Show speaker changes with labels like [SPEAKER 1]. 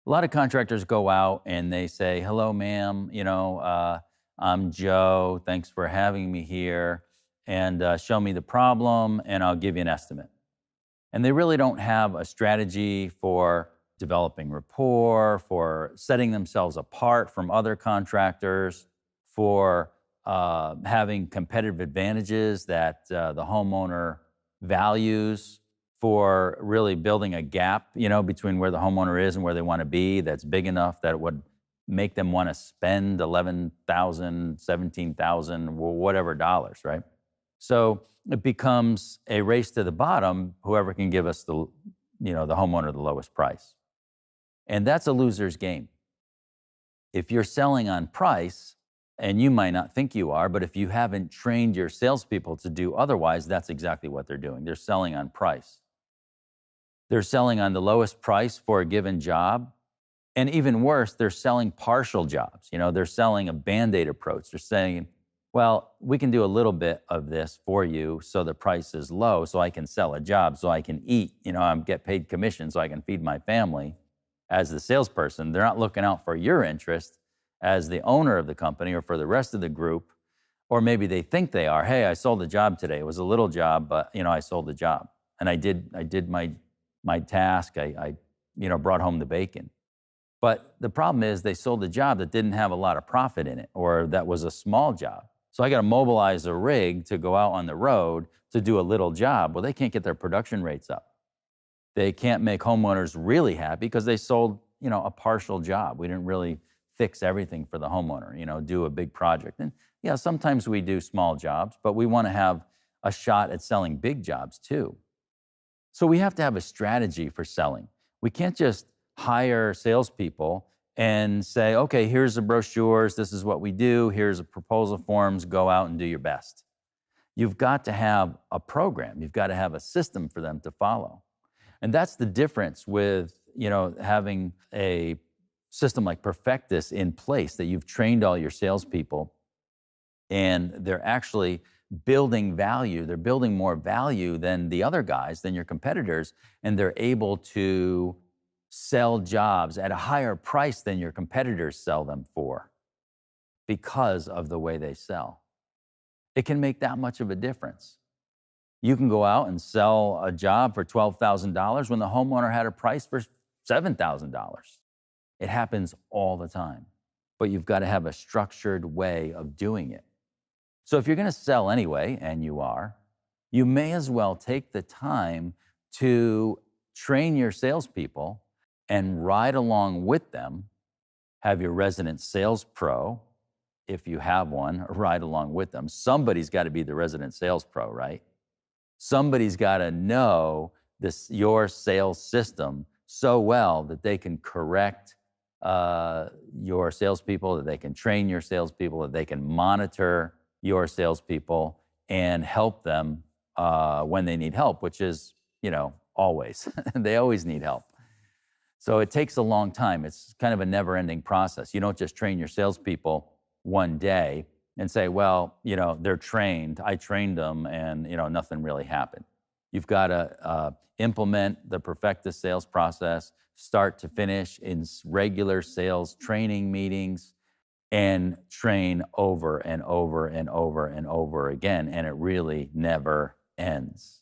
[SPEAKER 1] A lot of contractors go out and they say, "Hello, ma'am. I'm Joe. Thanks for having me here. And show me the problem, and I'll give you an estimate." And they really don't have a strategy for developing rapport, for setting themselves apart from other contractors, for having competitive advantages that the homeowner values, for really building a gap, between where the homeowner is and where they want to be that's big enough that it would make them want to spend 11,000, 17,000, whatever dollars, right? So it becomes a race to the bottom, whoever can give us the homeowner the lowest price. And that's a loser's game. If you're selling on price, and you might not think you are, but if you haven't trained your salespeople to do otherwise, that's exactly what they're doing. They're selling on price. They're selling on the lowest price for a given job. And even worse, they're selling partial jobs. They're selling a Band-Aid approach. They're saying, well, we can do a little bit of this for you so the price is low so I can sell a job, so I can eat, I get paid commission so I can feed my family. As the salesperson, they're not looking out for your interest as the owner of the company or for the rest of the group, or maybe they think they are. Hey, I sold a job today. It was a little job, but I sold the job, and I did my task. I brought home the bacon. But the problem is they sold a job that didn't have a lot of profit in it, or that was a small job. So I got to mobilize a rig to go out on the road to do a little job. Well, they can't get their production rates up. They can't make homeowners really happy because they sold, a partial job. We didn't really fix everything for the homeowner, do a big project. And yeah, sometimes we do small jobs, but we want to have a shot at selling big jobs too. So we have to have a strategy for selling. We can't just hire salespeople and say, okay, here's the brochures, this is what we do, here's the proposal forms, go out and do your best. You've got to have a program. You've got to have a system for them to follow. And that's the difference with, having a system like Perfectus in place, that you've trained all your salespeople and they're actually building value. They're building more value than the other guys, than your competitors, and they're able to sell jobs at a higher price than your competitors sell them for because of the way they sell. It can make that much of a difference. You can go out and sell a job for $12,000 when the homeowner had a price for $7,000. It happens all the time, but you've got to have a structured way of doing it. So if you're going to sell anyway, and you are, you may as well take the time to train your salespeople and ride along with them. Have your resident sales pro, if you have one, ride along with them. Somebody's got to be the resident sales pro, right? Somebody's got to know your sales system so well that they can correct your salespeople, that they can train your salespeople, that they can monitor your salespeople and help them when they need help, which is, always. They always need help. So it takes a long time. It's kind of a never-ending process. You don't just train your salespeople one day and say, well, they're trained. I trained them and, nothing really happened. You've got to implement the Perfectus sales process, start to finish, in regular sales training meetings, and train over and over and over and over again. And it really never ends.